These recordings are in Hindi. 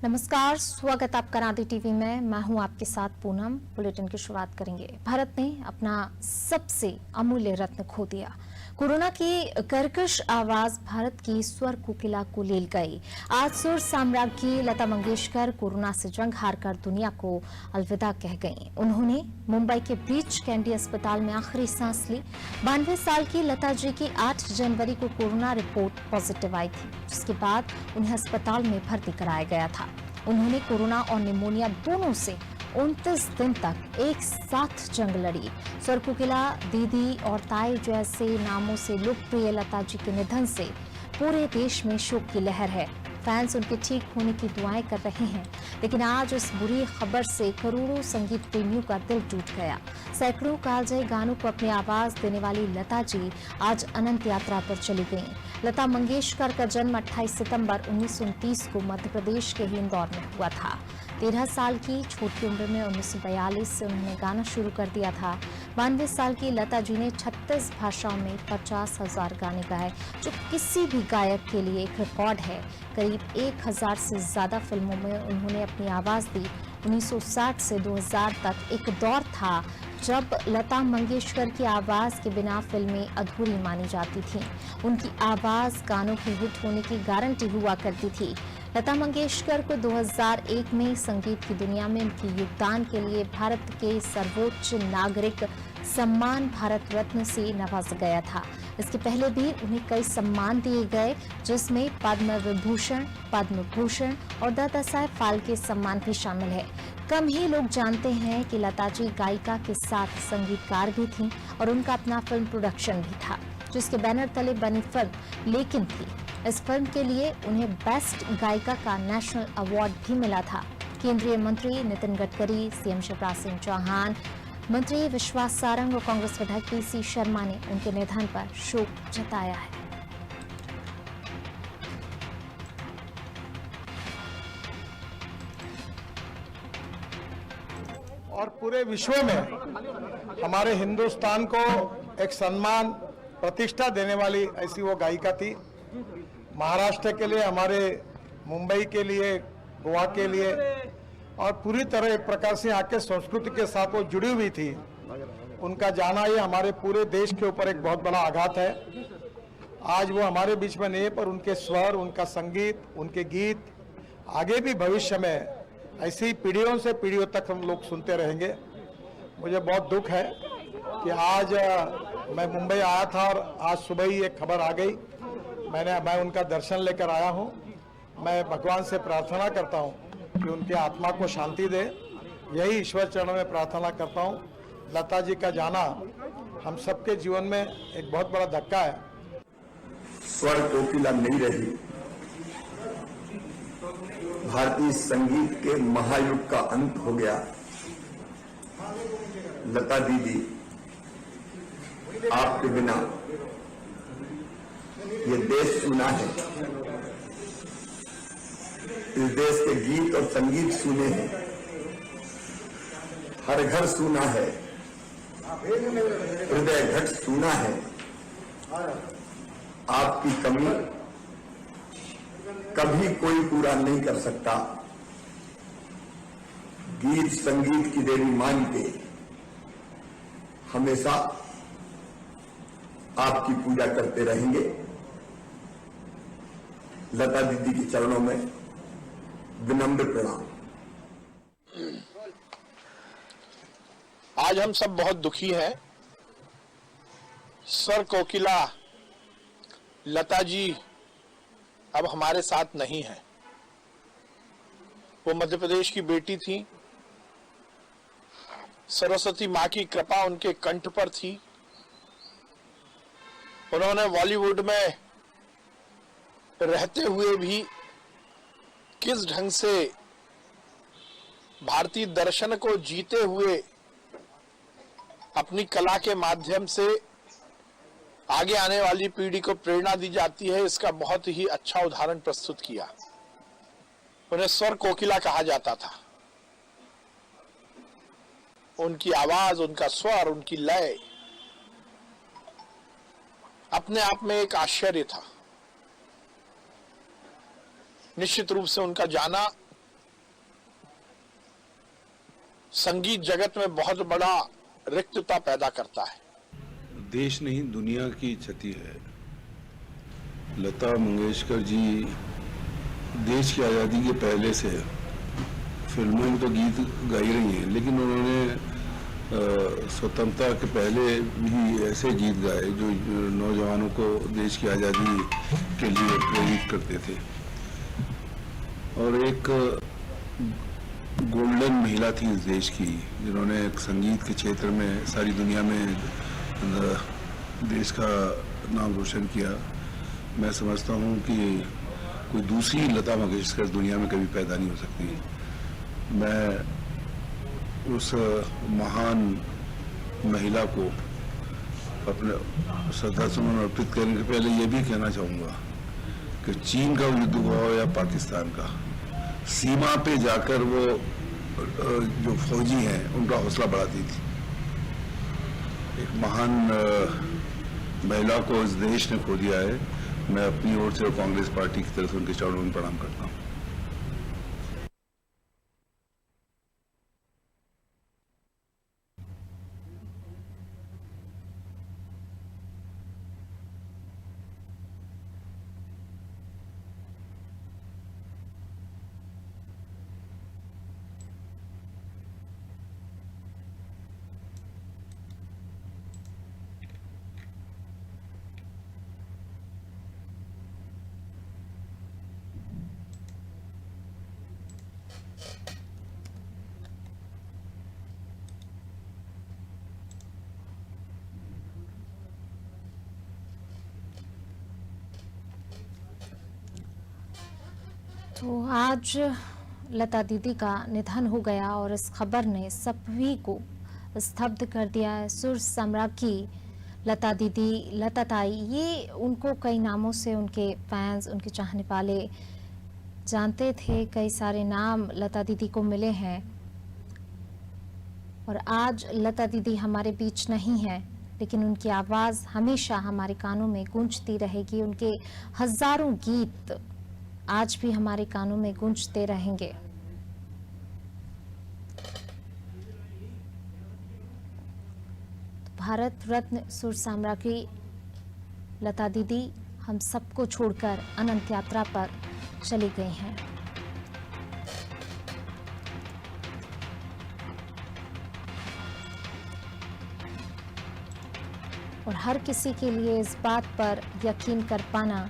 नमस्कार, स्वागत आपका नादी टीवी में। मैं हूं आपके साथ पूनम। बुलेटिन की शुरुआत करेंगे। भारत ने अपना सबसे अमूल्य रत्न खो दिया। कोरोना की कर्कश आवाज भारत की स्वर कोकिला को ले गई। आज सुर साम्राज्ञी लता मंगेशकर कोरोना से जंग हारकर दुनिया को अलविदा कह गईं। उन्होंने मुंबई के बीच कैंडी अस्पताल में आखिरी सांस ली। 92 साल की लता जी की 8 जनवरी को कोरोना रिपोर्ट पॉजिटिव आई थी, जिसके बाद उन्हें अस्पताल में भर्ती कराया गया था। उन्होंने कोरोना और निमोनिया दोनों से 29 दिन तक एक साथ जंग लड़ी। स्वर कोकिला, दीदी और ताई जैसे नामों से लोकप्रिय लता जी के निधन से पूरे देश में शोक की लहर है। फैंस उनके ठीक होने की दुआएं कर रहे हैं, लेकिन आज उस बुरी खबर से करोड़ों संगीत प्रेमियों का दिल टूट गया। सैकड़ों कालजयी गानों को अपनी आवाज देने वाली लता जी आज अनंत यात्रा पर चली गईं। लता मंगेशकर का जन्म 28 सितंबर 1929 को मध्य प्रदेश के ही इंदौर में हुआ था। 13 साल की छोटी उम्र में 1942 से उन्होंने गाना शुरू कर दिया था। 92 साल की लता जी ने 36 भाषाओं में 50,000 गाने गाए, जो किसी भी गायक के लिए एक रिकॉर्ड है। करीब 1000 से ज्यादा फिल्मों में उन्होंने अपनी आवाज दी। 1960 से 2000 तक एक दौर था जब लता मंगेशकर की आवाज के बिना फिल्में अधूरी मानी जाती थीं। उनकी आवाज गानों के हिट होने की गारंटी हुआ करती थी। लता मंगेशकर को 2001 में संगीत की दुनिया में उनके योगदान के लिए भारत के सर्वोच्च नागरिक सम्मान भारत रत्न से नवाजा गया था। इसके पहले भी उन्हें कई सम्मान दिए गए, जिसमें पद्म विभूषण, पद्म भूषण और दादा साहेब फाल्के सम्मान भी शामिल है। कम ही लोग जानते हैं कि लता जी गायिका के साथ संगीतकार भी थीं और उनका अपना फिल्म प्रोडक्शन भी था, जिसके बैनर तले बनी फिल्म लेकिन थी। इस फिल्म के लिए उन्हें बेस्ट गायिका का नेशनल अवार्ड भी मिला था। केंद्रीय मंत्री नितिन गडकरी, सीएम शिवराज सिंह चौहान, मंत्री विश्वास सारंग और कांग्रेस विधायक पीसी शर्मा ने उनके निधन पर शोक जताया है। और पूरे विश्व में हमारे हिंदुस्तान को एक सम्मान, प्रतिष्ठा देने वाली ऐसी वो गायिका थी। महाराष्ट्र के लिए, हमारे मुंबई के लिए, गोवा के लिए और पूरी तरह एक प्रकार से आके संस्कृति के साथ वो जुड़ी हुई थी। उनका जाना ये हमारे पूरे देश के ऊपर एक बहुत बड़ा आघात है। आज वो हमारे बीच में नहीं है, पर उनके स्वर, उनका संगीत, उनके गीत आगे भी भविष्य में ऐसी पीढ़ियों से पीढ़ियों तक हम लोग सुनते रहेंगे। मुझे बहुत दुख है कि आज मैं मुंबई आया था और आज सुबह ही एक खबर आ गई। मैं उनका दर्शन लेकर आया हूं। मैं भगवान से प्रार्थना करता हूं कि उनकी आत्मा को शांति दे। यही ईश्वर चरणों में प्रार्थना करता हूं। लता जी का जाना हम सबके जीवन में एक बहुत बड़ा धक्का है। स्वर कोकिला नहीं रही। भारतीय संगीत के महायुग का अंत हो गया। लता दीदी, आपके बिना ये देश सुना है, इस देश के गीत और संगीत सुने हैं, हर घर सुना है, हृदय घट सुना है। आपकी कमी कभी कोई पूरा नहीं कर सकता। गीत संगीत की देवी मान के हमेशा आपकी पूजा करते रहेंगे। लता दीदी के चरणों में विनम्र प्रणाम। आज हम सब बहुत दुखी हैं। स्वर कोकिला लता जी अब हमारे साथ नहीं है। वो मध्य प्रदेश की बेटी थी। सरस्वती मां की कृपा उनके कंठ पर थी। उन्होंने बॉलीवुड में रहते हुए भी किस ढंग से भारतीय दर्शन को जीते हुए अपनी कला के माध्यम से आगे आने वाली पीढ़ी को प्रेरणा दी जाती है, इसका बहुत ही अच्छा उदाहरण प्रस्तुत किया। उन्हें स्वर कोकिला कहा जाता था। उनकी आवाज, उनका स्वर, उनकी लय अपने आप में एक आश्चर्य था। निश्चित रूप से उनका जाना संगीत जगत में बहुत बड़ा रिक्तता पैदा करता है। देश नहीं दुनिया की क्षति है। लता मंगेशकर जी देश की आज़ादी के पहले से फिल्मों में तो गीत गाई रही हैं, लेकिन उन्होंने स्वतंत्रता के पहले भी ऐसे गीत गाए जो नौजवानों को देश की आज़ादी के लिए प्रेरित करते थे। और एक गोल्डन महिला थी इस देश की, जिन्होंने संगीत के क्षेत्र में सारी दुनिया में देश का नाम रोशन किया। मैं समझता हूँ कि कोई दूसरी लता मंगेशकर दुनिया में कभी पैदा नहीं हो सकती। मैं उस महान महिला को अपने श्रद्धासुमन अर्पित करने के पहले ये भी कहना चाहूँगा कि चीन का युद्ध हुआ हो या पाकिस्तान का, सीमा पे जाकर वो जो फौजी हैं उनका हौसला बढ़ाती थी। एक महान महिला को इस देश ने खो दिया है। मैं अपनी ओर से और कांग्रेस पार्टी की तरफ से उनके चरणों में प्रणाम करता हूँ। तो आज लता दीदी का निधन हो गया और इस खबर ने सभी को स्तब्ध कर दिया है। सुर सम्राट की लता दीदी, लता ताई, ये उनको कई नामों से उनके फैंस, उनके चाहने वाले जानते थे। कई सारे नाम लता दीदी को मिले हैं और आज लता दीदी हमारे बीच नहीं है, लेकिन उनकी आवाज़ हमेशा हमारे कानों में गूंजती रहेगी। उनके हजारों गीत आज भी हमारे कानों में गूंजते रहेंगे। भारत रत्न सुर सम्राट की लता दीदी हम सबको छोड़कर अनंत यात्रा पर चली गई हैं। और हर किसी के लिए इस बात पर यकीन कर पाना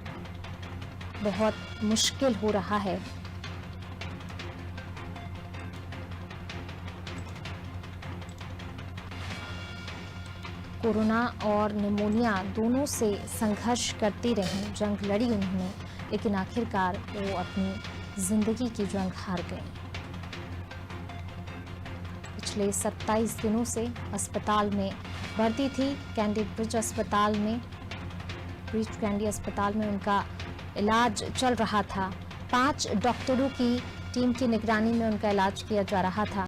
बहुत मुश्किल हो रहा है। कोरोना और निमोनिया दोनों से संघर्ष करती रही, जंग लड़ी उन्होंने, लेकिन आखिरकार वो अपनी जिंदगी की जंग हार गई। पिछले 27 दिनों से अस्पताल में भर्ती थी। कैंडी ब्रिज अस्पताल में, ब्रिज कैंडी अस्पताल में उनका इलाज चल रहा था। 5 डॉक्टरों की टीम की निगरानी में उनका इलाज किया जा रहा था।